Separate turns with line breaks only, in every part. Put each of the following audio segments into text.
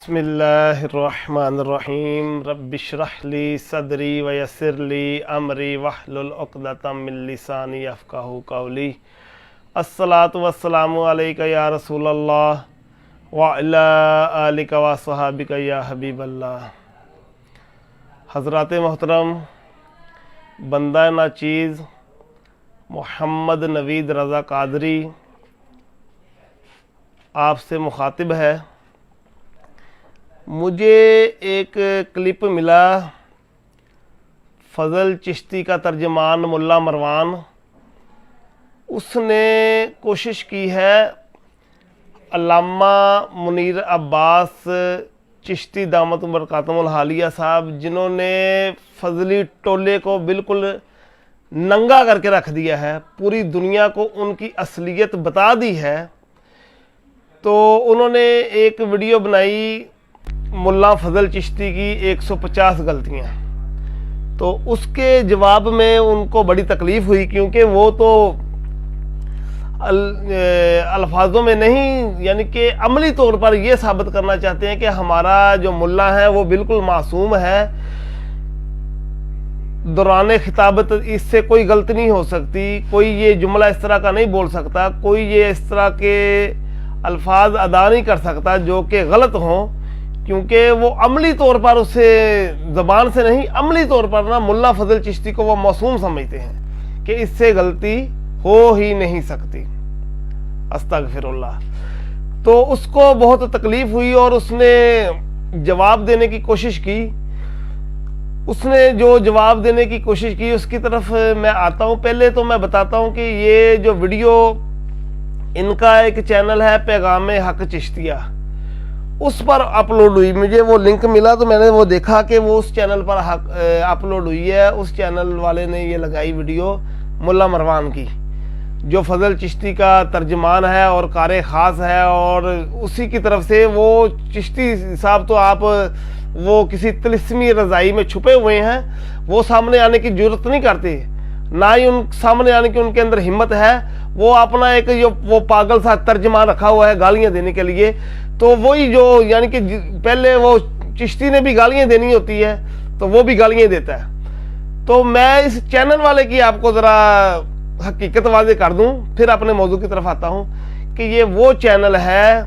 बिस्मिल्लाहिर्रहमानिर्रहीम रब्बि इश्रह ली सदरी वयस्सिर ली अमरी वहलुल उक़दतम मिन लिसानी यफ़क़हू क़ौली। अस्सलातु वस्सलामु अलैका या रसूलल्लाह व अला आलिका व सहाबिका या हबीबल्लाह। हज़रात मोहतरम, बंदा नाचीज़ मोहम्मद नवीद रज़ा कादरी आपसे मुखातिब है। मुझे एक क्लिप मिला फज़ल चिश्ती का तर्जमान मुल्ला मरवान, उसने कोशिश की है अल्लामा मुनीर अब्बास चिश्ती दामत बरकातुहुल हालिया साहब, जिन्होंने फजली टोले को बिल्कुल नंगा करके रख दिया है, पूरी दुनिया को उनकी असलियत बता दी है। तो उन्होंने एक वीडियो बनाई मुल्ला फजल चिश्ती की 150 गलतियाँ। तो उसके जवाब में उनको बड़ी तकलीफ़ हुई, क्योंकि वो तो अल्फाजों में नहीं, यानी कि अमली तौर पर ये साबित करना चाहते हैं कि हमारा जो मुल्ला है वो बिल्कुल मासूम है, दौरान खिताबत इससे कोई गलती नहीं हो सकती, कोई ये जुमला इस तरह का नहीं बोल सकता, कोई ये इस तरह के अल्फाज अदा नहीं कर सकता जो कि गलत हों, क्योंकि वो अमली तौर पर उसे ज़बान से नहीं, अमली तौर पर ना मुल्ला फजल चिश्ती को वो मासूम समझते हैं कि इससे गलती हो ही नहीं सकती। अस्तगफिरुल्लाह। तो उसको बहुत तकलीफ़ हुई और उसने जवाब देने की कोशिश की। उसने जो जवाब देने की कोशिश की उसकी तरफ मैं आता हूँ। पहले तो मैं बताता हूँ कि ये जो वीडियो, इनका एक चैनल है पैगाम हक चिश्तिया, उस पर अपलोड हुई। मुझे वो लिंक मिला तो मैंने वो देखा कि वो उस चैनल पर अपलोड हुई है। उस चैनल वाले ने ये लगाई वीडियो मुल्ला मरवान की, जो फजल चिश्ती का तर्जमान है और कार ख़ास है, और उसी की तरफ से वो चिश्ती साहब तो आप वो किसी तिलिस्मी रज़ाई में छुपे हुए हैं, वो सामने आने की जरूरत नहीं करते, ना ही उन सामने आने की उनके अंदर हिम्मत है। वो अपना एक जो वो पागल सा तर्जमान रखा हुआ है गालियाँ देने के लिए। तो वही जो, यानी कि पहले वो चिश्ती ने भी गालियाँ देनी होती है तो वो भी गालियाँ देता है। तो मैं इस चैनल वाले की आपको ज़रा हकीकत वाज़े कर दूं, फिर अपने मौजू की तरफ आता हूं कि ये वो चैनल है,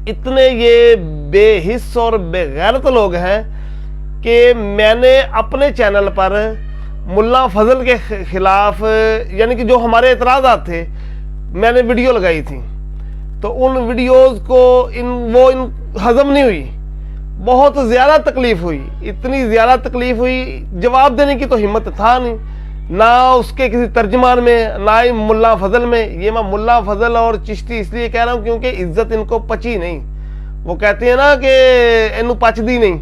इतने ये बेहिस और बेगैरत लोग हैं कि मैंने अपने चैनल पर मुल्ला फजल के खिलाफ, यानी कि जो हमारे एतराज़ात थे, मैंने वीडियो लगाई थी। तो उन वीडियोस को इन हजम नहीं हुई, बहुत ज़्यादा तकलीफ़ हुई, इतनी ज़्यादा तकलीफ़ हुई, जवाब देने की तो हिम्मत था नहीं, ना उसके किसी तर्जमान में, ना ही मुल्ला फजल में। ये मैं मुल्ला फजल और चिश्ती इसलिए कह रहा हूँ क्योंकि इज्जत इनको पची नहीं। वो कहते हैं ना कि इनू पचदी नहीं,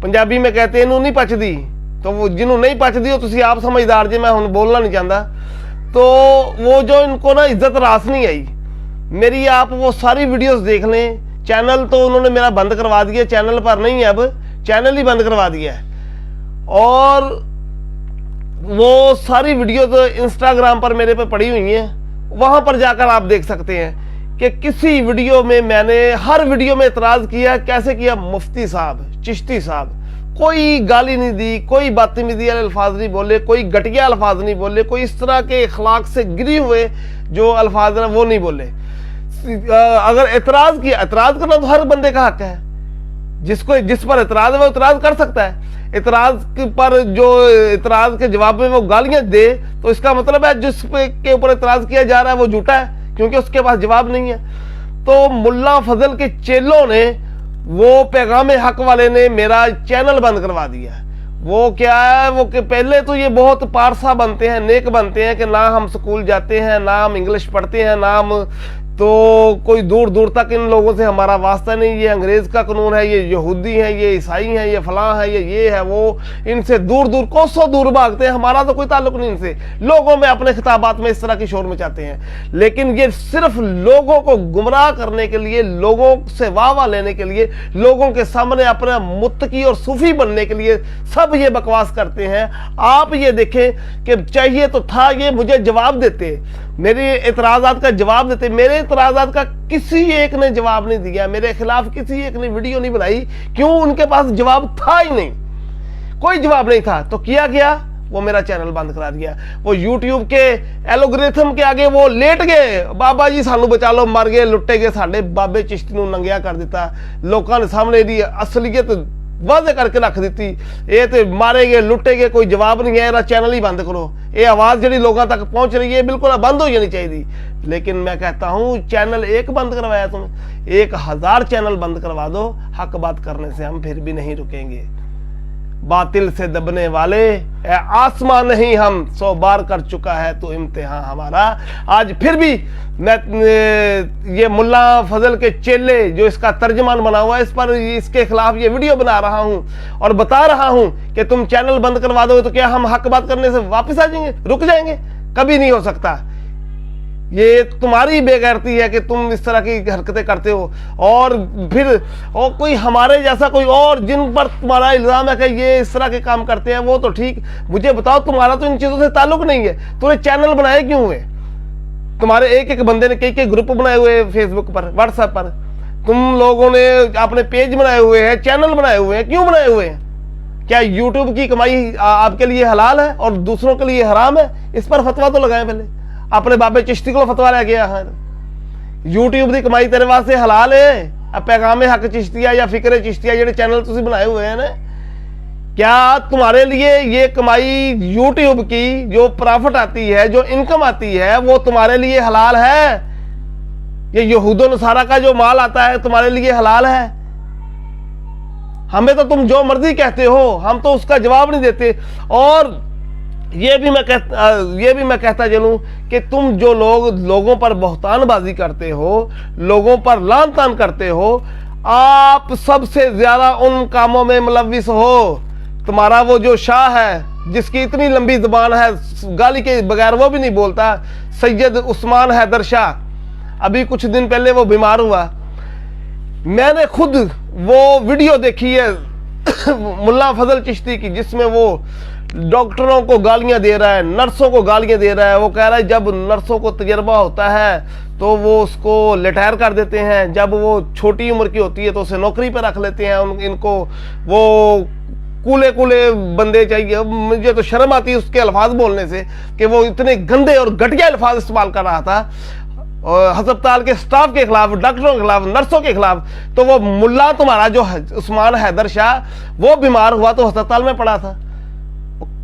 पंजाबी में कहते हैं इनू नहीं पचदी। तो वो जिन्हों नहीं पचदी हो तुसी आप समझदार जे, मैं हुण बोलना नहीं चाहता। तो वो जो इनको ना इज्जत रास नहीं आई मेरी, आप वो सारी वीडियोस देख लें। चैनल तो उन्होंने मेरा बंद करवा दिया, चैनल पर नहीं है, अब चैनल ही बंद करवा दिया है। और वो सारी वीडियो तो इंस्टाग्राम पर मेरे पे पड़ी हुई हैं, वहां पर जाकर आप देख सकते हैं कि किसी वीडियो में मैंने हर वीडियो में एतराज़ किया। कैसे किया? मुफ्ती साहब, चिश्ती साहब, कोई गाली नहीं दी, कोई बदतमीजी वाले अल्फाज नहीं बोले, कोई घटिया अल्फाज नहीं बोले, कोई इस तरह के अखलाक से गिरी हुए जो अल्फाज हैं वो नहीं बोले। अगर एतराज़ किया, एतराज़ करना तो हर बंदे का हक है, जिस पर एतराज़ है वो एतराज़ कर सकता है। एतराज़ पर जो एतराज़ के जवाब में वो गालियाँ दे तो इसका मतलब है जिस के ऊपर एतराज़ किया जा रहा है वो झूठा है, क्योंकि उसके पास जवाब नहीं है। तो मुल्ला फजल के चेलों ने, वो पैगाम हक वाले ने मेरा चैनल बंद करवा दिया है। वो क्या है, वो कि पहले तो ये बहुत पारसा बनते हैं, नेक बनते हैं कि ना हम स्कूल जाते हैं, ना हम इंग्लिश पढ़ते हैं, ना हम तो कोई दूर दूर तक इन लोगों से हमारा वास्ता नहीं, ये अंग्रेज़ का कानून है, ये यहूदी है, ये ईसाई है, ये फलां है, ये है, वो इनसे दूर दूर कोसों दूर भागते हैं, हमारा तो कोई ताल्लुक नहीं इनसे। लोगों में अपने खिताबात में इस तरह की शोर मचाते हैं, लेकिन ये सिर्फ लोगों को गुमराह करने के लिए, लोगों से वाह लेने के लिए, लोगों के सामने अपना मुत्तकी और सूफी बनने के लिए सब ये बकवास करते हैं। आप ये देखें कि चाहिए तो था ये मुझे जवाब देते, मेरे एतराज़ात का जवाब देते। मेरे एतराज़ात का किसी एक ने जवाब नहीं दिया, मेरे खिलाफ किसी एक ने वीडियो नहीं बनाई। क्यों? उनके पास जवाब था ही नहीं, कोई जवाब नहीं था। तो किया गया, वो मेरा चैनल बंद करा दिया। वो YouTube के एल्गोरिथम के आगे वो लेट गए, बाबा जी सानू बचा लो, मर गए, लुटे गए, साडे बाबे चिश्ती नू नंगिया कर दिता, लोगों ने सामने दी असलियत वादे करके रख दी। ये तो मारे गए, लुटे गए, कोई जवाब नहीं है, मेरा चैनल ही बंद करो। ये आवाज़ जी लोगों तक पहुंच रही है, बिल्कुल बंद हो जानी चाहिए। लेकिन मैं कहता हूं, चैनल एक बंद करवाया तुमने, 1000 चैनल बंद करवा दो, हक बात करने से हम फिर भी नहीं रुकेंगे। बातिल से दबने वाले ए आसमां नहीं हम, 100 बार कर चुका है तो इम्तिहान हमारा। आज फिर भी मैं ये मुल्ला फजल के चेले जो इसका तर्जमान बना हुआ है, इस पर इसके खिलाफ ये वीडियो बना रहा हूं और बता रहा हूं कि तुम चैनल बंद करवा दोगे तो क्या हम हक बात करने से वापस आ जाएंगे, रुक जाएंगे? कभी नहीं हो सकता। ये तुम्हारी बेगैरती है कि तुम इस तरह की हरकतें करते हो। और फिर और कोई हमारे जैसा कोई और जिन पर तुम्हारा इल्ज़ाम है कि ये इस तरह के काम करते हैं, वो तो ठीक, मुझे बताओ तुम्हारा तो इन चीज़ों से ताल्लुक नहीं है, तूने चैनल बनाए क्यों हुए? तुम्हारे एक बंदे ने कई ग्रुप बनाए हुए हैं फेसबुक पर, व्हाट्सएप पर, तुम लोगों ने अपने पेज बनाए हुए हैं, चैनल बनाए हुए हैं, क्यों बनाए हुए हैं? क्या यूट्यूब की कमाई आपके लिए हलाल है और दूसरों के लिए हराम है? इस पर फतवा तो लगाएं पहले। अपने बाबे चिश्ती को फतवा लग गया है, यूट्यूब की कमाई तेरे वास्ते हलाल है? अब पैगामे हक चिश्तिया या फिक्रे चिश्तिया जेडे चैनल तुसी बनाए हुए हैं ना, क्या तुम्हारे लिए ये कमाई यूट्यूब की जो प्रॉफिट आती है, जो इनकम आती है, वो तुम्हारे लिए हलाल है? ये यहूदो नसारा का जो माल आता है तुम्हारे लिए हलाल है? हमें तो तुम जो मर्जी कहते हो, हम तो उसका जवाब नहीं देते। और ये भी मैं कहता चलूं कि तुम जो लोगों पर बहतानबाजी करते हो, लोगों पर लान तान करते हो, आप सबसे ज्यादा उन कामों में मुलव्विस हो। तुम्हारा वो जो शाह है जिसकी इतनी लंबी जुबान है, गाली के बगैर वो भी नहीं बोलता, सैयद उस्मान हैदर शाह, अभी कुछ दिन पहले वो बीमार हुआ। मैंने खुद वो वीडियो देखी है मुल्ला फजल चिश्ती की, जिसमें वो डॉक्टरों को गालियां दे रहा है, नर्सों को गालियां दे रहा है। वो कह रहा है जब नर्सों को तजर्बा होता है तो वो उसको रिटायर कर देते हैं, जब वो छोटी उम्र की होती है तो उसे नौकरी पर रख लेते हैं। इनको वो कूले बंदे चाहिए। मुझे तो शर्म आती है उसके अल्फाज बोलने से कि वो इतने गंदे और घटिया अल्फाज इस्तेमाल कर रहा था अस्पताल के स्टाफ के खिलाफ, डॉक्टरों के खिलाफ, नर्सों के खिलाफ। तो वो मुल्ला तुम्हारा जो उस्मान हैदर शाह, वो बीमार हुआ तो अस्पताल में पड़ा था।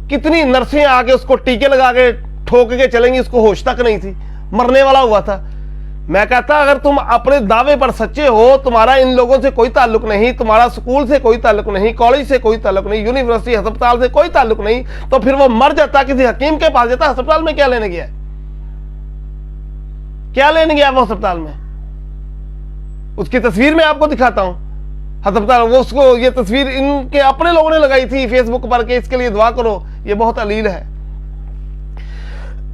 कितनी नर्सें आके उसको टीके लगा के ठोक के चलेंगी, उसको होश तक नहीं थी, मरने वाला हुआ था। मैं कहता अगर तुम अपने दावे पर सच्चे हो, तुम्हारा इन लोगों से कोई ताल्लुक नहीं, तुम्हारा स्कूल से कोई ताल्लुक नहीं, कॉलेज से कोई ताल्लुक नहीं, यूनिवर्सिटी अस्पताल से कोई ताल्लुक नहीं, तो फिर वो मर जाता, किसी हकीम के पास जाता। अस्पताल में क्या लेने गया? क्या लेने गया वो अस्पताल में? उसकी तस्वीर मैं आपको दिखाता हूं अस्पताल। वो उसको ये तस्वीर इनके अपने लोगों ने लगाई थी फेसबुक पर कि इसके लिए दुआ करो, ये बहुत अलील है।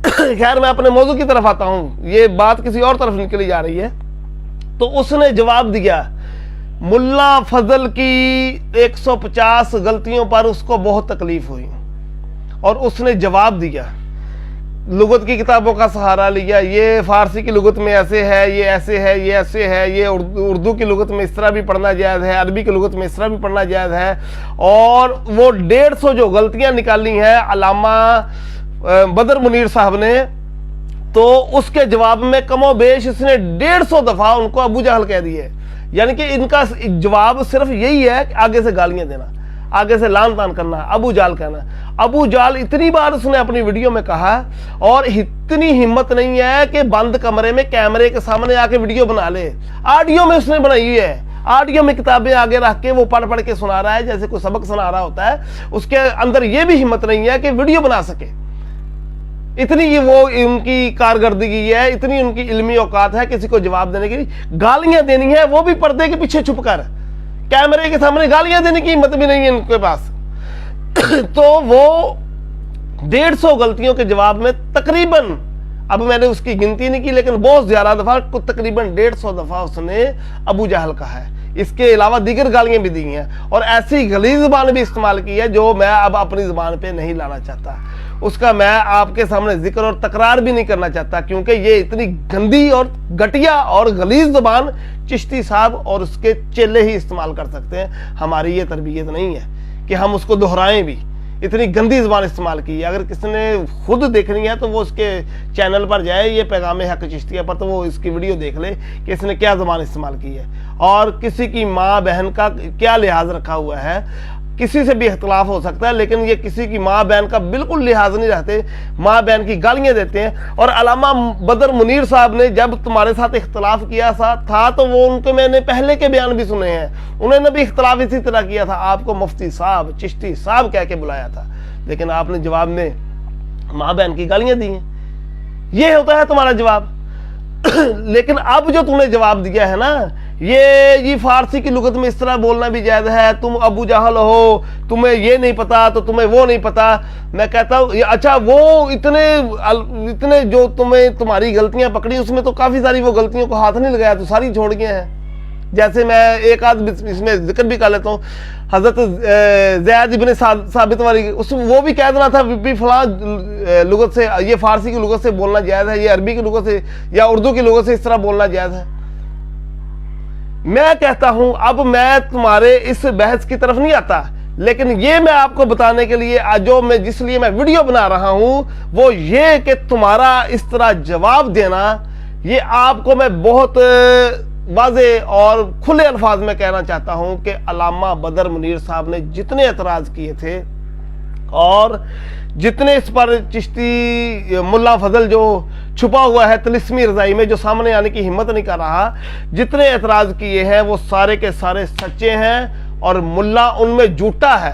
खैर मैं अपने मौजू की तरफ आता हूं, ये बात किसी और तरफ निकली जा रही है। तो उसने जवाब दिया, मुल्ला फजल की 150 गलतियों पर उसको बहुत तकलीफ हुई और उसने जवाब दिया। लुगत की किताबों का सहारा लिया, ये फारसी की लुगत में ऐसे है, ये ऐसे है, ये ऐसे है, ये उर्दू की लुगत में इस तरह भी पढ़ना जायज़ है, अरबी की लुगत में इस तरह भी पढ़ना जायज़ है। और वो 150 जो गलतियां निकाली हैं अल्लामा बदर मुनीर साहब ने, तो उसके जवाब में कमोबेश इसने 150 दफा उनको अबू जहल कह दिए। यानी कि इनका जवाब सिर्फ यही है कि आगे से गालियां देना, आगे से लान तान करना, अबू जाल कहना। अबू जाल इतनी बार उसने अपनी वीडियो में कहा, और इतनी हिम्मत नहीं है कि बंद कमरे में कैमरे के सामने आके वीडियो बना ले। ऑडियो में उसने बनाई है, ऑडियो में किताबें आगे रख के वो पढ़ के सुना रहा है जैसे कोई सबक सुना रहा होता है। उसके अंदर ये भी हिम्मत नहीं है कि वीडियो बना सके। इतनी ये वो उनकी कारकर्दगी है, इतनी उनकी इल्मी औकात है किसी को जवाब देने की। गालियां देनी है वो भी पर्दे के पीछे छुप कर, कैमरे के सामने गालियां देने की हिम्मत भी नहीं है इनके पास। तो वो 150 गलतियों के जवाब में तकरीबन, अब मैंने उसकी गिनती नहीं की लेकिन बहुत ज्यादा दफा, तकरीबन 150 दफा उसने अबू जहल कहा है। इसके अलावा दीगर गालियां भी दी हैं और ऐसी गलीज़ ज़बान भी इस्तेमाल की है जो मैं अब अपनी ज़बान पे नहीं लाना चाहता। اس کا میں آپ کے سامنے ذکر اور تکرار بھی نہیں کرنا چاہتا، کیونکہ یہ اتنی گندی اور گھٹیا اور غلیظ زبان چشتی صاحب اور اس کے چیلے ہی استعمال کر سکتے ہیں۔ ہماری یہ تربیت نہیں ہے کہ ہم اس کو دہرائیں بھی، اتنی گندی زبان استعمال کی ہے۔ اگر کسی نے خود دیکھنی ہے تو وہ اس کے چینل پر جائے، یہ پیغام حق چشتیہ پر، تو وہ اس کی ویڈیو دیکھ لے کہ اس نے کیا زبان استعمال کی ہے اور کسی کی ماں بہن کا کیا لحاظ رکھا ہوا ہے۔ کسی سے بھی اختلاف ہو سکتا ہے، لیکن یہ کسی کی ماں بہن کا بالکل لحاظ نہیں رکھتے، ماں بہن کی گالیاں دیتے ہیں۔ اور علامہ بدر منیر صاحب نے جب تمہارے ساتھ اختلاف کیا تھا تو وہ ان کے میں نے پہلے کے بیان بھی سنے ہیں، انہوں نے بھی اختلاف اسی طرح کیا تھا، آپ کو مفتی صاحب، چشتی صاحب کہہ کے بلایا تھا، لیکن آپ نے جواب میں ماں بہن کی گالیاں دی ہیں۔ یہ ہوتا ہے تمہارا جواب۔ لیکن اب جو تم نے جواب دیا ہے نا، یہ فارسی کی لغت میں اس طرح بولنا بھی جائز ہے، تم ابو جہل ہو، تمہیں یہ نہیں پتا تو تمہیں وہ نہیں پتا۔ میں کہتا ہوں اچھا وہ اتنے جو تمہاری غلطیاں پکڑی، اس میں تو کافی ساری وہ غلطیوں کو ہاتھ نہیں لگایا، تو ساری چھوڑ گئے ہیں۔ جیسے میں ایک آدھ اس میں ذکر بھی کر لیتا ہوں، حضرت زید ابن ثابت والی، وہ بھی کہہ دینا تھا بھی فلاں لغت سے، یہ فارسی کی لغت سے بولنا جائز ہے، یہ عربی کی لغت سے یا اردو کی لغت سے اس طرح بولنا جائز ہے۔ میں کہتا ہوں اب میں تمہارے اس بحث کی طرف نہیں آتا، لیکن یہ میں آپ کو بتانے کے لیے جس لیے میں ویڈیو بنا رہا ہوں وہ یہ کہ تمہارا اس طرح جواب دینا، یہ آپ کو میں بہت واضح اور کھلے الفاظ میں کہنا چاہتا ہوں کہ علامہ بدر منیر صاحب نے جتنے اعتراض کیے تھے اور جتنے اس پر چشتی ملا فضل جو چھپا ہوا ہے طلسمی رضائی میں، جو سامنے آنے کی ہمت نہیں کر رہا، جتنے اعتراض کیے ہیں وہ سارے کے سارے سچے ہیں اور ملا ان میں جھوٹا ہے۔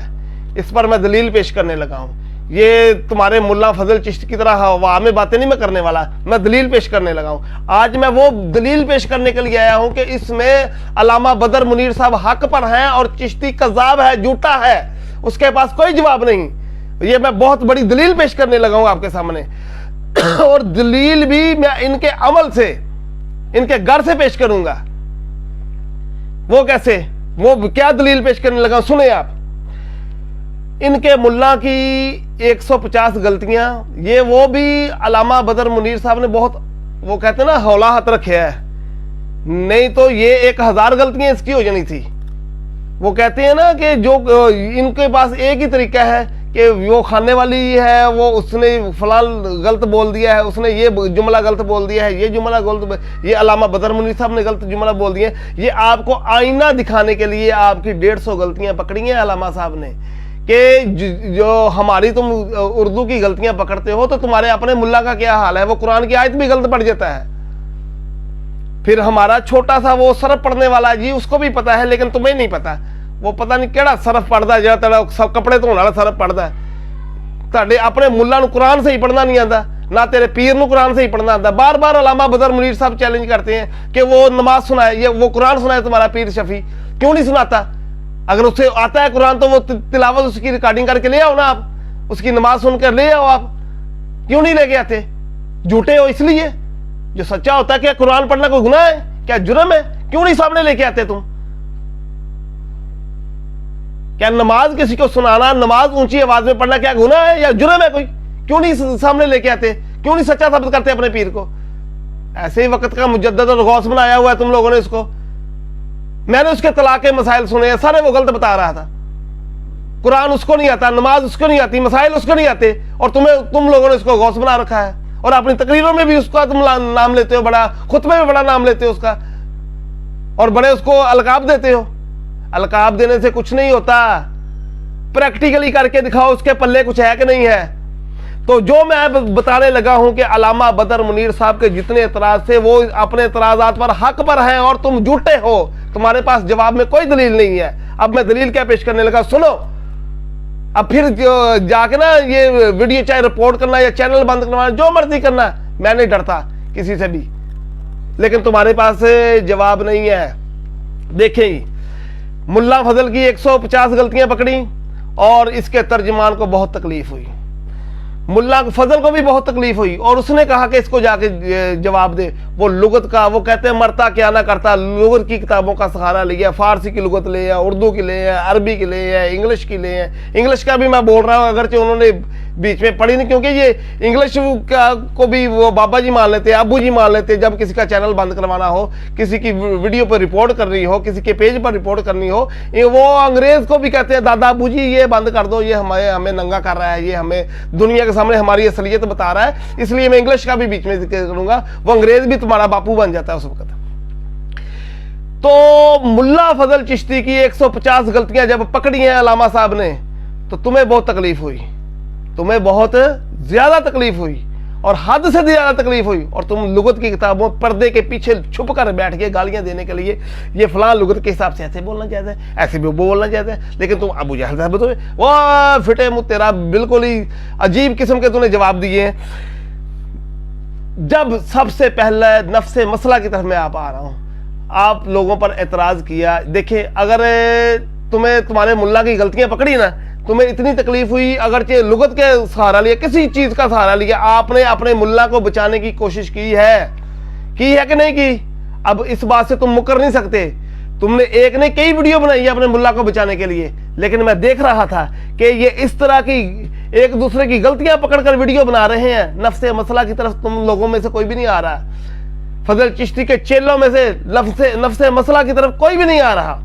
اس پر میں دلیل پیش کرنے لگا ہوں۔ یہ تمہارے ملا فضل چشتی کی طرح ہوا میں باتیں نہیں میں کرنے والا، میں دلیل پیش کرنے لگا ہوں۔ آج میں وہ دلیل پیش کرنے کے لیے آیا ہوں کہ اس میں علامہ بدر منیر صاحب حق پر ہیں اور چشتی کذاب ہے، جھوٹا ہے، اس کے پاس کوئی جواب نہیں۔ یہ میں بہت بڑی دلیل پیش کرنے لگا ہوں آپ کے سامنے، اور دلیل بھی میں ان کے عمل سے، ان کے گھر سے پیش کروں گا۔ وہ کیسے؟ وہ کیا دلیل پیش کرنے لگا، سنیں آپ۔ ان کے ملا کی 150 غلطیاں، یہ وہ بھی علامہ بدر منیر صاحب نے بہت، وہ کہتے ہیں نا ہولا ہاتھ رکھے ہے، نہیں تو یہ 1000 غلطیاں اس کی ہو جانی تھی۔ وہ کہتے ہیں نا کہ جو ان کے پاس ایک ہی طریقہ ہے کہ وہ کھانے والی ہے، وہ اس نے فلاں غلط بول دیا ہے، اس نے یہ جملہ غلط بول دیا ہے، یہ جملہ غلط، یہ علامہ بدر منیر صاحب نے غلط جملہ بول دیا ہے۔ یہ آپ کو آئینہ دکھانے کے لیے آپ کی 150 غلطیاں پکڑی ہیں علامہ صاحب نے، کہ جو ہماری تم اردو کی غلطیاں پکڑتے ہو تو تمہارے اپنے ملا کا کیا حال ہے، وہ قرآن کی آیت بھی غلط پڑھ جاتا ہے۔ پھر ہمارا چھوٹا سا وہ صرف پڑھنے والا جی، اس کو بھی پتا ہے لیکن تمہیں نہیں پتا، وہ پتہ نہیں کیڑا صرف پڑھتا ہے، جہاں سب کپڑے دھونے والا صرف پڑھتا ہے۔ تہاڈے اپنے ملا نو قرآن سے ہی پڑھنا نہیں آتا، نہ تیرے پیر نو قرآن سے ہی پڑھنا آتا۔ بار بار علامہ بدر منیر صاحب چیلنج کرتے ہیں کہ وہ نماز سنائے، یہ وہ قرآن سنائے تمہارا پیر شفیع، کیوں نہیں سناتا؟ اگر اسے آتا ہے قرآن تو وہ تلاوت اس کی ریکارڈنگ کر کے لے آؤ نا، آپ اس کی نماز سن کر لے آؤ، آپ کیوں نہیں لے کے آتے؟ جھوٹے ہو اس لیے؟ جو سچا ہوتا ہے، کیا قرآن پڑھنا کوئی گناہ ہے؟ کیا جرم ہے؟ کیوں نہیں سامنے لے کے آتے تم؟ کیا نماز کسی کو سنانا، نماز اونچی آواز میں پڑھنا کیا گناہ ہے یا جرم ہے کوئی؟ کیوں نہیں سامنے لے کے آتے؟ کیوں نہیں سچا ثابت کرتے اپنے پیر کو؟ ایسے ہی وقت کا مجدد اور غوث بنایا ہوا ہے تم لوگوں نے اس کو۔ میں نے اس کے طلاق کے مسائل سنے ہیں، سارے وہ غلط بتا رہا تھا۔ قرآن اس کو نہیں آتا، نماز اس کو نہیں آتی، مسائل اس کو نہیں آتے، اور تم لوگوں نے اس کو غوث بنا رکھا ہے، اور اپنی تقریروں میں بھی اس کا تم نام لیتے ہو، بڑا خطبے میں بڑا نام لیتے ہو اس کا، اور بڑے اس کو القاب دیتے ہو۔ القاب دینے سے کچھ نہیں ہوتا، پریکٹیکلی کر کے دکھاؤ اس کے پلے کچھ ہے کہ نہیں ہے۔ تو جو میں بتانے لگا ہوں کہ علامہ بدر منیر صاحب کے جتنے اعتراض تھے وہ اپنے اعتراضات پر حق پر ہیں، اور تم جھوٹے ہو، تمہارے پاس جواب میں کوئی دلیل نہیں ہے۔ اب میں دلیل کیا پیش کرنے لگا، سنو۔ اب پھر جا کے نا یہ ویڈیو چاہے رپورٹ کرنا یا چینل بند کرنا، جو مرضی کرنا، میں نہیں ڈرتا کسی سے بھی، لیکن تمہارے پاس جواب نہیں ہے۔ دیکھیں ہی ملا فضل کی 150 غلطیاں پکڑی اور اس کے ترجمان کو بہت تکلیف ہوئی، ملا فضل کو بھی بہت تکلیف ہوئی، اور اس نے کہا کہ اس کو جا کے جواب دے۔ وہ لغت کا، وہ کہتے ہیں مرتا کیا نہ کرتا، لغت کی کتابوں کا سہارا لیا، فارسی کی لغت لے، اردو کی لے، عربی کی لے، انگلش کی لے۔ انگلش کا بھی میں بول رہا ہوں، اگرچہ انہوں نے बीच में पड़ी नहीं, क्योंकि ये इंग्लिश को भी वो बाबा जी मान लेते, अबू जी मान लेते। जब किसी का चैनल बंद करवाना हो, किसी की वीडियो पर रिपोर्ट करनी हो, किसी के पेज पर रिपोर्ट करनी हो, वो अंग्रेज को भी कहते हैं दादा अबू जी ये बंद कर दो, ये हमें नंगा कर रहा है, ये हमें दुनिया के सामने हमारी असलियत बता रहा है, इसलिए मैं इंग्लिश का भी बीच में जिक्र करूंगा। वो अंग्रेज भी तुम्हारा बापू बन जाता है उस वक्त। तो मुल्ला फजल चिश्ती की 150 गलतियां जब पकड़ी हैं अलामा साहब ने, तो तुम्हें बहुत तकलीफ हुई, तुम्हें बहुत ज्यादा तकलीफ हुई और हद से ज्यादा तकलीफ हुई। और तुम लुगत की किताबों पर्दे के पीछे छुप कर बैठ गए गालियां देने के लिए, ये फलां लुगत के हिसाब से ऐसे बोलना चाहते हैं, ऐसे भी वो बोलना चाहते हैं। लेकिन तुम अबू जहल साहब तो वो फिटे मुंह तेरा बिल्कुल ही अजीब किस्म के तूने जवाब दिए हैं। जब सबसे पहले नफ्से मसला की तरफ मैं आप आ रहा हूं, आप लोगों पर एतराज किया। देखिए, अगर तुम्हें तुम्हारे मुल्ला की गलतियां पकड़ी ना, तुम्हें इतनी तकलीफ हुई, अगरचे लुगत के सहारा लिया, किसी चीज का सहारा लिया, आपने अपने मुल्ला को बचाने की कोशिश की है कि नहीं की? अब इस बात से तुम मुकर नहीं सकते। तुमने एक ने कई वीडियो बनाई है अपने मुल्ला को बचाने के लिए, लेकिन मैं देख रहा था कि ये इस तरह की एक दूसरे की गलतियां पकड़कर वीडियो बना रहे हैं। नफ्से मसला की तरफ तुम लोगों में से कोई भी नहीं आ रहा, फजल चिश्ती के चेलों में से नफ्से मसला की तरफ कोई भी नहीं आ रहा।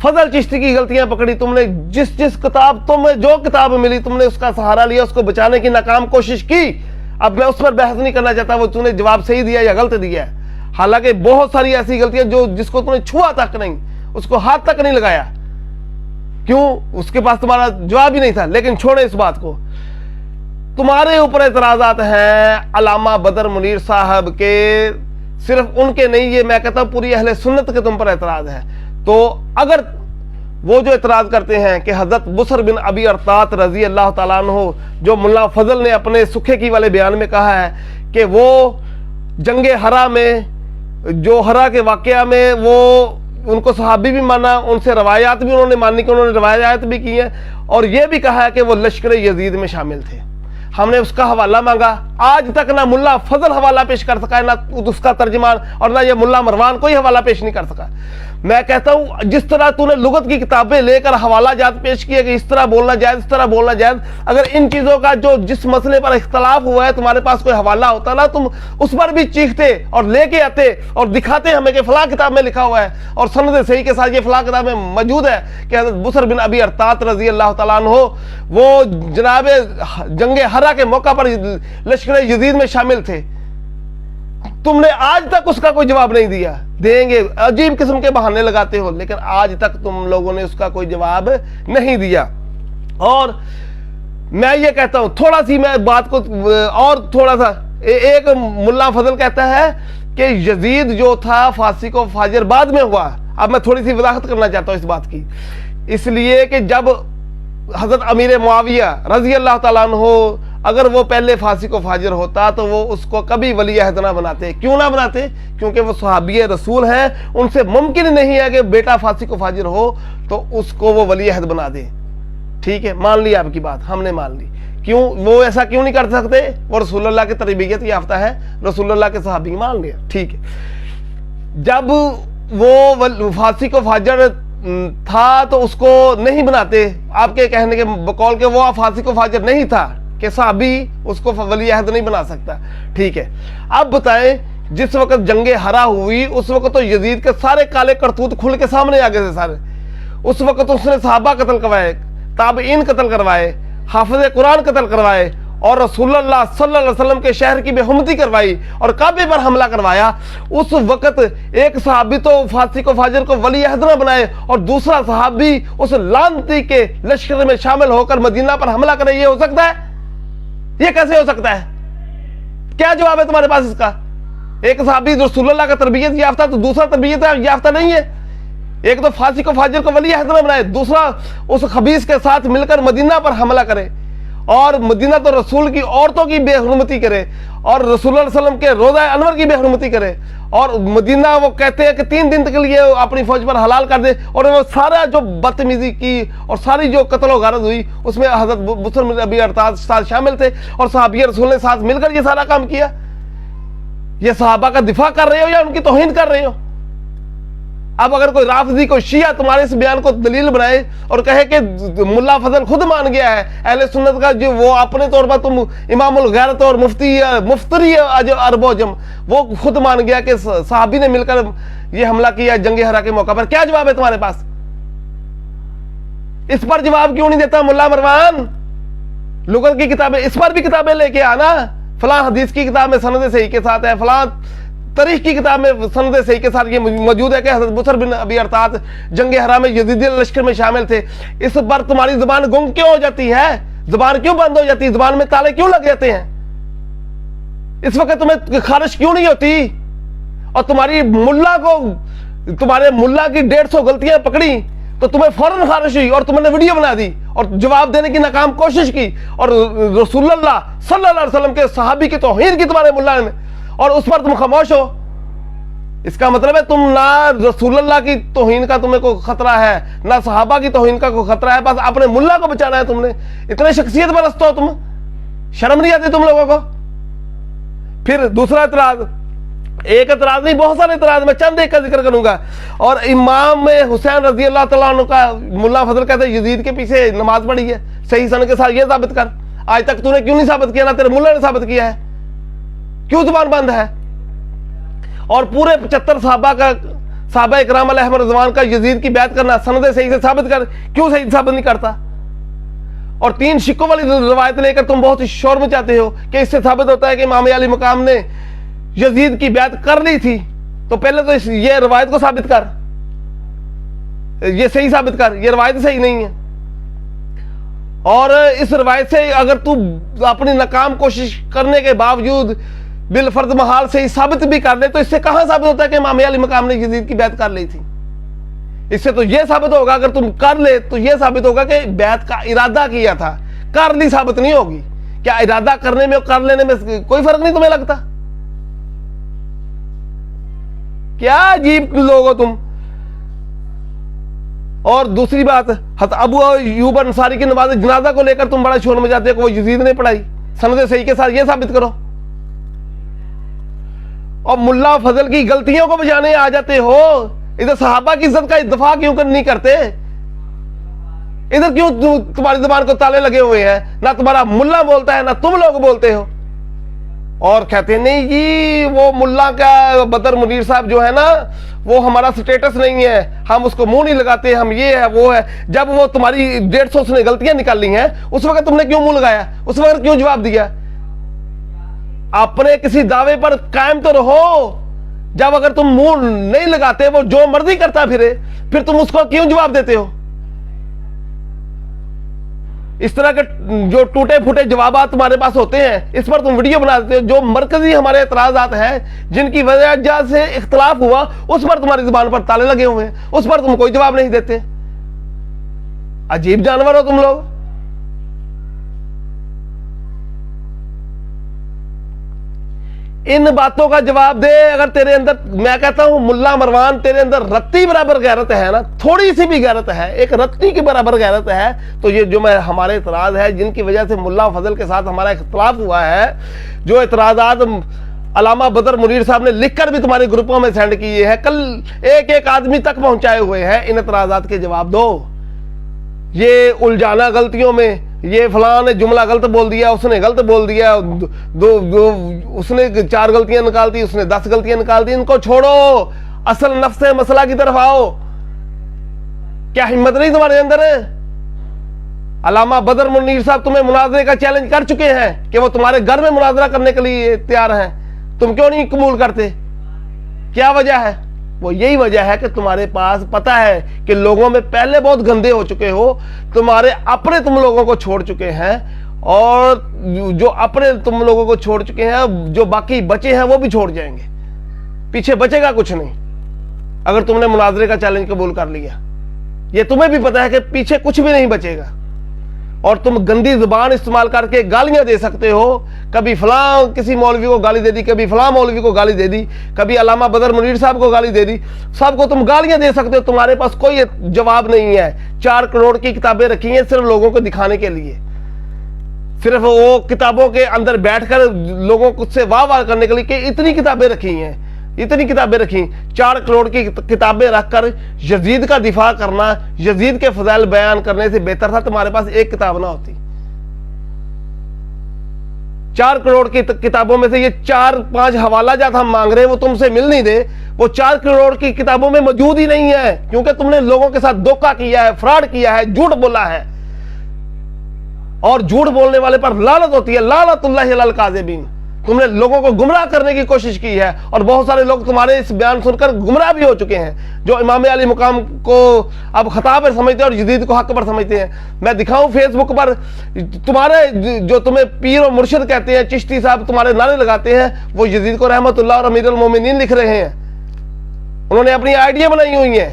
फजल चिश्ती की गलतियां पकड़ी तुमने, जिस किताब तुम्हें जो किताब मिली तुमने उसका सहारा लिया, उसको बचाने की नाकाम कोशिश की। अब मैं उस पर बहस नहीं करना चाहता, वो तूने जवाब सही दिया या गलत दिया है। हालांकि बहुत सारी ऐसी गलतियां जो जिसको तुमने छुआ तक नहीं, उसको हाथ तक नहीं लगाया, क्यों? उसके पास तुम्हारा जवाब ही नहीं था। लेकिन छोड़े इस बात को, तुम्हारे ऊपर एतराजात हैं अलामा बदर मुनीर साहब के, सिर्फ उनके नहीं, ये मैं कहता हूं पूरी अहले सुन्नत के तुम पर एतराज है। तो अगर वो जो एतराज करते हैं कि हजरत बुसर बिन अबी अरतात रजी अल्लाह ताला अन्हु, जो मुल्ला फजल ने अपने सुखे की वाले बयान में कहा है कि वो जंगे हरा में, जो हरा के वाकया में वो उनको सहाबी भी माना, उनसे रवायात भी उन्होंने मानी कि उन्होंने रवायात भी की हैं, और ये भी कहा है कि वो लश्कर यजीद में शामिल थे। हमने उसका हवाला मांगा, आज तक ना मुल्ला फजल हवाला पेश कर सका है, ना उसका तर्जमान, और ना ये मुल्ला मरवान कोई हवाला पेश नहीं कर सका। मैं कहता हूं जिस तरह तूने लुगत की किताबें लेकर हवाला जात पेश किए कि इस तरह बोलना जायज, इस तरह बोलना जायज, अगर इन चीजों का जो जिस मसले पर इख्तलाफ हुआ है तुम्हारे पास कोई हवाला होता ना, तुम उस पर भी चीखते और लेके आते और दिखाते हमें कि फलां किताब में लिखा हुआ है और सनद सही के साथ ये फलां किताब में मौजूद है कि हज़रत बुसर बिन अबी अरतात रजी अल्लाह ताला अन्हु वो जनाब जंगे हरा के मौका पर लश्कर यजीद में शामिल थे। तुमने आज तक उसका कोई जवाब नहीं दिया। देंगे, अजीब किस्म के बहाने लगाते हो, लेकिन आज तक तुम लोगों ने उसका कोई जवाब नहीं दिया। और मैं ये कहता हूं, थोड़ा सी मैं बात को और थोड़ा सा, एक मुल्ला फजल कहता है कि यजीद जो था फांसी को फाजिर बाद में हुआ। अब मैं थोड़ी सी वजाहत करना चाहता हूं इस बात की, इसलिए कि जब हजरत अमीर मुआविया रजी अल्लाह ताला अन्हु अगर वो पहले फांसी को फाजिर होता तो वो उसको कभी वली अहद ना बनाते। क्यों ना बनाते? क्योंकि वो सहाबी रसूल हैं, उनसे मुमकिन नहीं है कि बेटा फांसी को फाजिर हो तो उसको वो वली अहद बना दे। ठीक है, मान ली आपकी बात, हमने मान ली। क्यों वो ऐसा क्यों नहीं कर सकते? वो रसूलुल्लाह की तरबियत याफ्ता है, रसूलुल्लाह के सहाबी, मान लिया, ठीक है। जब वो फांसी को फाजिर था तो उसको नहीं बनाते, आपके कहने के बकौल के वो फांसी को फाजिर नहीं था कि साहबी उसको वली अहद नहीं बना सकता। ठीक है, अब बताएं, जिस वक्त जंगे हरा हुई उस वक्त तो यजीद के सारे काले करतूत खुल के सामने आ गए थे सारे। उस वक्त तो उसने सहाबा कत्ल करवाए, ताबईन कत्ल करवाए, हाफिज कुरान कत्ल करवाए और रसूलुल्लाह सल्लल्लाहु अलैहि वसल्लम के शहर की बेहुरमती करवाई और काबे पर हमला करवाया। उस वक्त एक सहाबी तो फांसी को फाजिर को वली अहद न बनाए और दूसरा सहाबी उस लानती के लश्कर में शामिल होकर मदीना पर हमला करे। ये हो सकता है? ये कैसे हो सकता है? क्या जवाब है तुम्हारे पास इसका? एक सहाबी रसूलुल्लाह का तरबियत याफ्ता तो दूसरा तरबियत याफ्ता नहीं है। एक तो फांसी को फाजिर को वली अहद न बनाए, दूसरा उस खबीस के साथ मिलकर मदीना पर हमला करे और मदीना तो रसूल की औरतों की बेहुरमती करे और रसूलुल्लाह सल्लल्लाहु अलैहि वसल्लम के रोज़ा अनवर की बेहुरमती करे और मदीना वो कहते हैं कि 3 दिन के लिए अपनी फौज पर हलाल कर दे और वो सारा जो बदतमीजी की और सारी जो कत्ल व गारत हुई उसमें हज़रत बुसर बिन अबी अरतात साथ शामिल थे और सहाबी रसूल ने साथ मिलकर ये सारा काम किया। ये सहाबा का दिफा कर रहे हो या उनकी तौहीन कर रहे हो? اب اگر کوئی رافضی کوئی شیعہ تمہارے اس بیان کو دلیل بنائے اور کہے کہ ملا فضل خود مان گیا ہے اہل سنت کا، جو وہ اپنے طور پر تم امام الغیرت اور مفتری عرب و عجم، وہ خود مان گیا کہ صحابی نے مل کر یہ حملہ کیا جنگ ہرا کے موقع پر، کیا جواب ہے تمہارے پاس؟ اس پر جواب کیوں نہیں دیتا ملا مروان؟ لغت کی کتابیں، اس پر بھی کتابیں لے کے آنا، فلاں حدیث کی کتاب میں سند صحیح کے ساتھ ہے، فلاں تاریخ کی کتاب میں سند صحیح کے ساتھ یہ موجود ہے کہ حضرت بصر بن ابی ارطاط جنگ ہرا میں یزیدی لشکر میں شامل تھے۔ اس پر تمہاری زبان گنگ کیوں ہو جاتی ہے؟ زبان کیوں بند ہو جاتی ہے؟ زبان میں تالے کیوں لگ جاتے ہیں؟ اس وقت تمہیں خارش کیوں نہیں ہوتی؟ اور تمہارے ملا کی 150 غلطیاں پکڑی تو تمہیں فوراً خارش ہوئی اور تم نے ویڈیو بنا دی اور جواب دینے کی ناکام کوشش کی، اور رسول اللہ صلی اللہ علیہ وسلم کے صحابی کی توہین کی تمہارے ملا نے، اور اس پر تم خاموش ہو۔ اس کا مطلب ہے تم نہ رسول اللہ کی توہین کا تمہیں کوئی خطرہ ہے، نہ صحابہ کی توہین کا کوئی خطرہ ہے، بس اپنے ملا کو بچانا ہے تم نے۔ اتنے شخصیت پرست ہو تم، شرم نہیں آتی تم لوگوں کو؟ پھر دوسرا اعتراض، ایک اعتراض نہیں بہت سارے اعتراض، میں چند ایک کا ذکر کروں گا۔ اور امام حسین رضی اللہ تعالیٰ عنہ کا ملا فضل کہتے ہیں یزید کے پیچھے نماز پڑھی ہے صحیح سند کے ساتھ، یہ ثابت کر۔ آج تک تو نے کیوں نہیں ثابت کیا؟ نہ تیرے ملا نے ثابت کیا ہے، کیوں زبان بند ہے؟ اور پورے 75 صحابہ اکرام علیہم رضوان کا یزید کی بیعت کرنا سند صحیح سے ثابت کر، کیوں صحیح ثابت نہیں کرتا؟ اور 3 شکوں والی روایت لے کر تم بہت شور مچاتے ہو کہ اس سے ثابت ہوتا ہے کہ امام علی مقام نے یزید کی بیعت کر لی تھی، تو پہلے تو یہ روایت کو ثابت کر، یہ صحیح ثابت کر، یہ روایت صحیح نہیں ہے۔ اور اس روایت سے اگر تو اپنی ناکام کوشش کرنے کے باوجود بالفرض محال سے ہی ثابت بھی کر لے تو اس سے کہاں ثابت ہوتا ہے کہ امام علی مقام نے یزید کی بیعت کر لی تھی؟ اس سے تو یہ ثابت ہوگا، اگر تم کر لے تو یہ ثابت ہوگا کہ بیعت کا ارادہ کیا تھا، کر لی ثابت نہیں ہوگی۔ کیا ارادہ کرنے میں اور کر لینے میں کوئی فرق نہیں تمہیں لگتا؟ کیا عجیب لوگ ہو تم۔ اور دوسری بات، حضرت ابو ایوب انصاری کی نماز جنازہ کو لے کر تم بڑا شور مچاتے ہو کہ وہ یزید نے پڑھائی، سند صحیح کے ساتھ یہ ثابت کرو۔ اور ملا فضل کی غلطیوں کو بچانے آ جاتے ہو، ادھر صحابہ کی عزت کا دفاع کیوں نہیں کرتے؟ ادھر کیوں تمہاری زبان کو تالے لگے ہوئے ہیں؟ نہ تمہارا ملا بولتا ہے نہ تم لوگ بولتے ہو، اور کہتے ہیں نہیں جی وہ ملا کا بدر منیر صاحب جو ہے نا وہ ہمارا سٹیٹس نہیں ہے، ہم اس کو منہ نہیں لگاتے، ہم یہ ہے وہ ہے۔ جب وہ تمہاری 150 سے غلطیاں نکال لی ہیں اس وقت تم نے کیوں منہ لگایا؟ اس وقت کیوں جواب دیا؟ اپنے کسی دعوے پر قائم تو رہو، جب اگر تم منہ نہیں لگاتے وہ جو مرضی کرتا پھر تم اس کو کیوں جواب دیتے ہو؟ اس طرح کے جو ٹوٹے پھوٹے جوابات تمہارے پاس ہوتے ہیں اس پر تم ویڈیو بنا دیتے ہو۔ جو مرکزی ہمارے اعتراضات ہیں جن کی وجہ سے اختلاف ہوا اس پر تمہاری زبان پر تالے لگے ہوئے ہیں، اس پر تم کوئی جواب نہیں دیتے۔ عجیب جانور ہو تم لوگ۔ ان باتوں کا جواب دے۔ اگر تیرے اندر، میں کہتا ہوں ملا مروان، تیرے اندر رتی برابر غیرت ہے نا، تھوڑی سی بھی غیرت ہے، ایک رتی کے برابر غیرت ہے، تو یہ جو ہمارے اعتراض ہے جن کی وجہ سے ملا فضل کے ساتھ ہمارا اختلاف ہوا ہے، جو اعتراضات علامہ بدر منیر صاحب نے لکھ کر بھی تمہارے گروپوں میں سینڈ کیے ہیں، کل ایک آدمی تک پہنچائے ہوئے ہیں، ان اعتراضات کے جواب دو۔ یہ الجھانا غلطیوں میں، یہ فلاں نے جملہ غلط بول دیا، اس نے غلط بول دیا، اس نے 4 غلطیاں نکال دی، اس نے 10 غلطیاں نکال دی، ان کو چھوڑو، اصل نفس مسئلہ کی طرف آؤ۔ کیا ہمت نہیں تمہارے اندر ہے؟ علامہ بدر منیر صاحب تمہیں مناظرے کا چیلنج کر چکے ہیں کہ وہ تمہارے گھر میں مناظرہ کرنے کے لیے تیار ہیں، تم کیوں نہیں قبول کرتے؟ کیا وجہ ہے؟ وہ یہی وجہ ہے کہ تمہارے پاس پتہ ہے کہ لوگوں میں پہلے بہت گندے ہو چکے ہو، تمہارے اپنے تم لوگوں کو چھوڑ چکے ہیں، اور جو اپنے تم لوگوں کو چھوڑ چکے ہیں جو باقی بچے ہیں وہ بھی چھوڑ جائیں گے، پیچھے بچے گا کچھ نہیں اگر تم نے مناظرے کا چیلنج قبول کر لیا۔ یہ تمہیں بھی پتہ ہے کہ پیچھے کچھ بھی نہیں بچے گا، اور تم گندی زبان استعمال کر کے گالیاں دے سکتے ہو، کبھی فلاں کسی مولوی کو گالی دے دی، کبھی فلاں مولوی کو گالی دے دی، کبھی علامہ بدر منیر صاحب کو گالی دے دی، سب کو تم گالیاں دے سکتے ہو، تمہارے پاس کوئی جواب نہیں ہے۔ 4 کروڑ کی کتابیں رکھی ہیں صرف لوگوں کو دکھانے کے لیے، صرف وہ کتابوں کے اندر بیٹھ کر لوگوں کو سے واہ واہ کرنے کے لیے کہ اتنی کتابیں رکھی ہیں۔ इतनी किताबें रखी, 4 करोड़ की किताबें रखकर यजीद का दिफा करना, यजीद के फजाइल बयान करने से बेहतर था तुम्हारे पास एक किताब ना होती। 4 करोड़ की किताबों में से ये 4-5 हवाला जात हम मांग रहे हैं वो तुमसे मिल नहीं दे, वो 4 करोड़ की किताबों में मौजूद ही नहीं है, क्योंकि तुमने लोगों के साथ धोखा किया है, फ्रॉड किया है, झूठ बोला है, और झूठ बोलने वाले पर लानत होती है, लानतुल्लाहि अलल काज़िबीन। तुमने लोगों को गुमराह करने की कोशिश की है, और बहुत सारे लोग तुम्हारे इस बयान सुनकर गुमराह भी हो चुके हैं, जो इमाम अली मुकाम को अब खता पर समझते हैं और यजीद को हक पर समझते हैं। मैं दिखाऊं फेसबुक पर तुम्हारे जो तुम्हें पीर और मुर्शिद कहते हैं, चिश्ती साहब तुम्हारे नारे लगाते हैं, वो यजीद को रहमतुल्लाह और अमीरुल मोमिनीन लिख रहे हैं। उन्होंने अपनी आइडिया बनाई हुई है।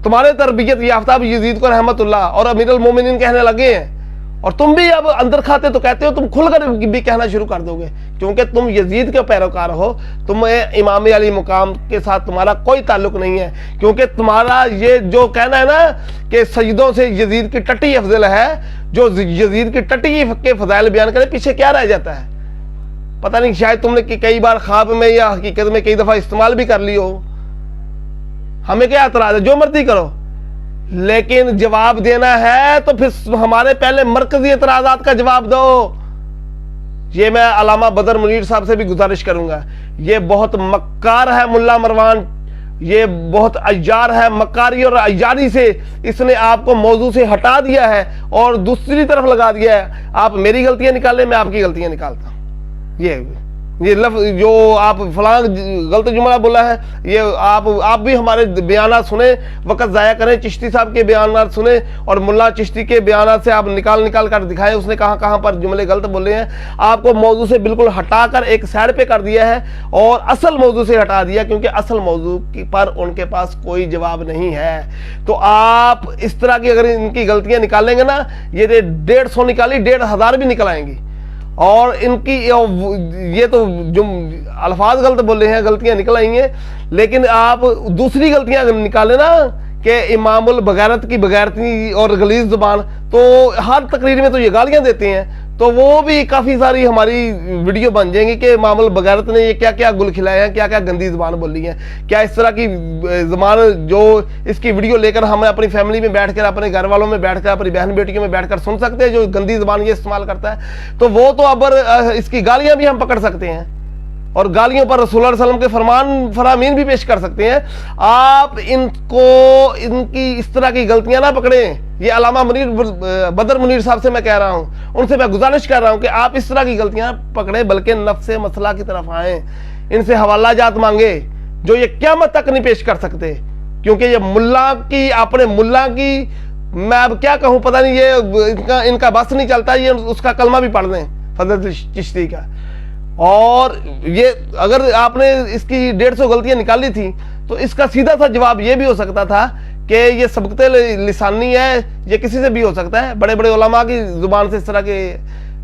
तुम्हारे तरबियत याफ्ता यजीद को रहमतुल्लाह और अमीरुल मोमिनीन कहने लगे हैं, और तुम भी अब अंदर खाते तो कहते हो, तुम खुलकर भी कहना शुरू कर दोगे, क्योंकि तुम यजीद के पैरोकार हो। तुम्हें इमाम अली मुकाम के साथ तुम्हारा कोई ताल्लुक नहीं है, क्योंकि तुम्हारा ये जो कहना है ना कि सजदों से यजीद की टट्टी अफजल है, जो यजीद की टट्टी के फजाइल बयान करे, पीछे क्या रह जाता है पता नहीं। शायद तुमने कई बार ख्वाब में या हकीकत में कई दफा इस्तेमाल भी कर ली हो। हमें क्या एतराज है, जो मर्जी करो, लेकिन जवाब देना है तो फिर हमारे पहले मरकजी एतराजात का जवाब दो। ये मैं अल्लामा बदर मुनीर साहब से भी गुजारिश करूंगा, ये बहुत मक्कार है मुल्ला मरवान, ये बहुत अय्यार है, मक्कारी और अय्यारी से इसने आपको मौजू से हटा दिया है और दूसरी तरफ लगा दिया है। आप मेरी गलतियां निकालें, मैं आपकी गलतियां निकालता हूं। ये लफ्ज जो आप फलां गलत जुमला बोला है, ये आप भी हमारे बयानात सुने, वक्त ज़ाया करें, चिश्ती साहब के बयानात सुने और मुल्ला चिश्ती के बयानात से आप निकाल कर दिखाएं उसने कहाँ कहाँ पर जुमले गलत बोले हैं। आपको मौजू से बिल्कुल हटाकर एक साइड पे कर दिया है और असल मौजू से हटा दिया, क्योंकि असल मौजू पर उनके पास कोई जवाब नहीं है। तो आप इस तरह की अगर इनकी गलतियां निकालेंगे ना, ये 150 निकाली 1500 भी निकल आएंगी। और इनकी ये तो जो अल्फाज गलत बोले हैं, गलतियां निकल आई हैं, लेकिन आप दूसरी गलतियां निकाले ना कि इमामुल बगैरत की बगैरती और गलीज जुबान, तो हर तकरीर में तो ये गालियां देते हैं, तो वो भी काफ़ी सारी हमारी वीडियो बन जाएंगी कि इमामुल बगैरत ने ये क्या क्या गुल खिलाए हैं, क्या क्या गंदी ज़ुबान बोली है, क्या इस तरह की ज़ुबान जो इसकी वीडियो लेकर हम अपनी फैमिली में बैठकर, अपने घर वालों में बैठकर, अपनी बहन बेटियों में बैठकर सुन सकते हैं, जो गंदी ज़ुबान ये इस्तेमाल करता है। तो वो तो अब इसकी गालियाँ भी हम पकड़ सकते हैं और गालियों पर रसूल सल्लल्लाहु अलैहि वसल्लम के फरमान फरामीन भी पेश कर सकते हैं। आप इनको इनकी इस तरह की गलतियां ना पकड़ें। ये अल्लामा बदर मुनीर साहब से मैं कह रहा हूं, उनसे मैं गुजारिश कर रहा हूं कि आप इस तरह की गलतियां पकड़े, बल्कि नफ्से मसला की तरफ आए, इनसे हवाला जात मांगे जो ये क़यामत तक नहीं पेश कर सकते, क्योंकि ये मुल्ला की, अपने मुल्ला की, मैं अब क्या कहूं, पता नहीं, ये इनका बस नहीं चलता, ये उसका कलमा भी पढ़ दें फजल चिश्ती का। और ये अगर आपने इसकी 150 गलतियां निकाली थी तो इसका सीधा सा जवाब ये भी हो सकता था कि ये सबकते लिसानी है, ये किसी से भी हो सकता है, बड़े बड़े उलमा की जुबान से इस तरह के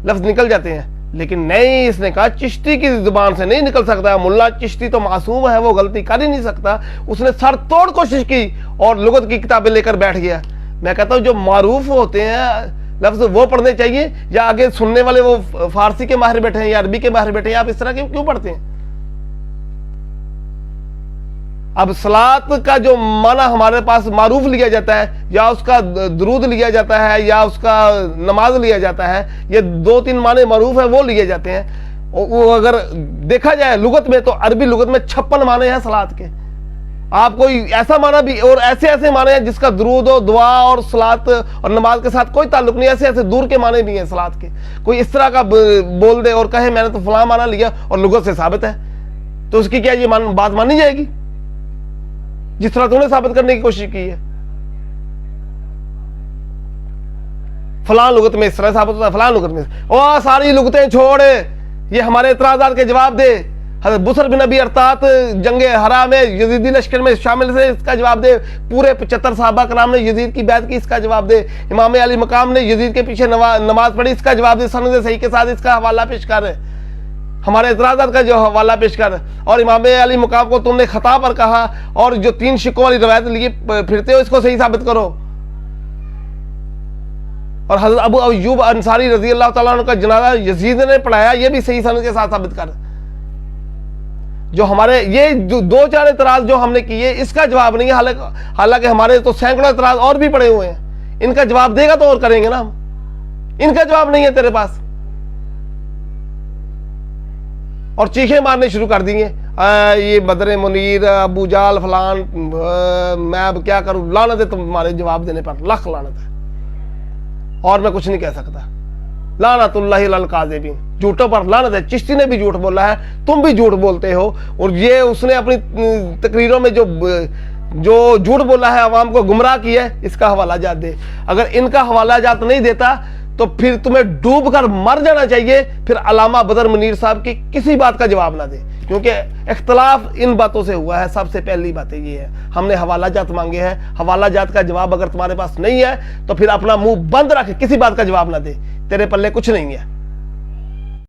लफ्ज निकल जाते हैं, लेकिन नहीं, इसने कहा चिश्ती की जुबान से नहीं निकल सकता। मुल्ला चिश्ती तो मासूम है, वो गलती कर ही नहीं सकता। उसने सर तोड़ कोशिश की और लुगत की किताबें लेकर बैठ गया। मैं कहता हूँ जो मारूफ होते हैं लफ्ज वो पढ़ने चाहिए, या आगे सुनने वाले वो फारसी के माहिर बैठे हैं या अरबी के माहिर बैठे हैं, आप इस तरह के क्यों पढ़ते हैं? अब सलात का जो माना हमारे पास मारूफ लिया जाता है, या उसका दरूद लिया जाता है, या उसका नमाज लिया जाता है, ये 2-3 माने मारूफ है वो लिए जाते हैं। वो अगर देखा जाए लुगत में, तो अरबी लुगत में 56 माने हैं सलात के। आप कोई ऐसा माना भी, और ऐसे ऐसे माने हैं जिसका दरूद और दुआ और सलात और नमाज के साथ कोई ताल्लुक नहीं, ऐसे ऐसे दूर के माने भी हैं सलात के। कोई इस तरह का बोल दे और कहे मैंने तो फलां माना लिया और लुगत से साबित है, तो उसकी क्या ये बात मानी जाएगी जिस तरह तूने साबित करने की कोशिश की है? फलां लुगत में इस तरह साबित होता है, फलां लुगत में, और सारी लुगतें छोड़, ये हमारे इतराज़ात के जवाब दे। हज़रत बुसर बिन नबी अरतात जंगे हरा में यजीदी लश्कर में शामिल से, इसका जवाब दे। पूरे 75 सहाबा कराम ने यजीद की बैत की, इसका जवाब दे। इमाम अली मकाम ने यजीद के पीछे नमाज पढ़ी, इसका जवाब दे। सनद सही के साथ इसका हवाला पेश कर, हमारे इतराज़ात का जो हवाला पेश कर। और इमाम अली मकाम को तुमने खता पर कहा, और जो 3 शिक्कों वाली रवायत लिए फिरते हो, इसको सही साबित करो। और हज़रत अबू अय्यूब अंसारी रजी अल्लाह तआला अन्हु का जनाजा यजीद ने पढ़ाया, ये भी सही सनद के साथ साबित कर। جو ہمارے یہ دو چار اعتراض جو ہم نے کیے اس کا جواب نہیں ہے، حالانکہ ہمارے تو سینکڑوں اعتراض اور بھی پڑے ہوئے ہیں، ان کا جواب دے گا تو اور کریں گے نا ہم، ان کا جواب نہیں ہے تیرے پاس، اور چیخیں مارنے شروع کر دیں گے یہ بدر منیر ابو جال فلان، میں اب کیا کروں، لعنت ہے تمہارے جواب دینے پر، لاکھ لعنت ہے، اور میں کچھ نہیں کہہ سکتا۔ لعنت اللہ علی الکاذبین، جھوٹوں پر لعنت ہے۔ چشتی نے بھی جھوٹ بولا ہے، تم بھی جھوٹ بولتے ہو، اور یہ اس نے اپنی تقریروں میں جو جھوٹ بولا ہے، عوام کو گمراہ کیا ہے، اس کا حوالہ جات دے۔ اگر ان کا حوالہ جات نہیں دیتا تو پھر تمہیں ڈوب کر مر جانا چاہیے، پھر علامہ بدر منیر صاحب کی کسی بات کا جواب نہ دے، کیونکہ اختلاف ان باتوں سے ہوا ہے۔ سب سے پہلی بات یہ ہے، ہم نے حوالہ جات مانگے ہیں، حوالہ جات کا جواب اگر تمہارے پاس نہیں ہے تو پھر اپنا منہ بند رکھ، کسی بات کا جواب نہ دے، تیرے پلے کچھ نہیں ہے۔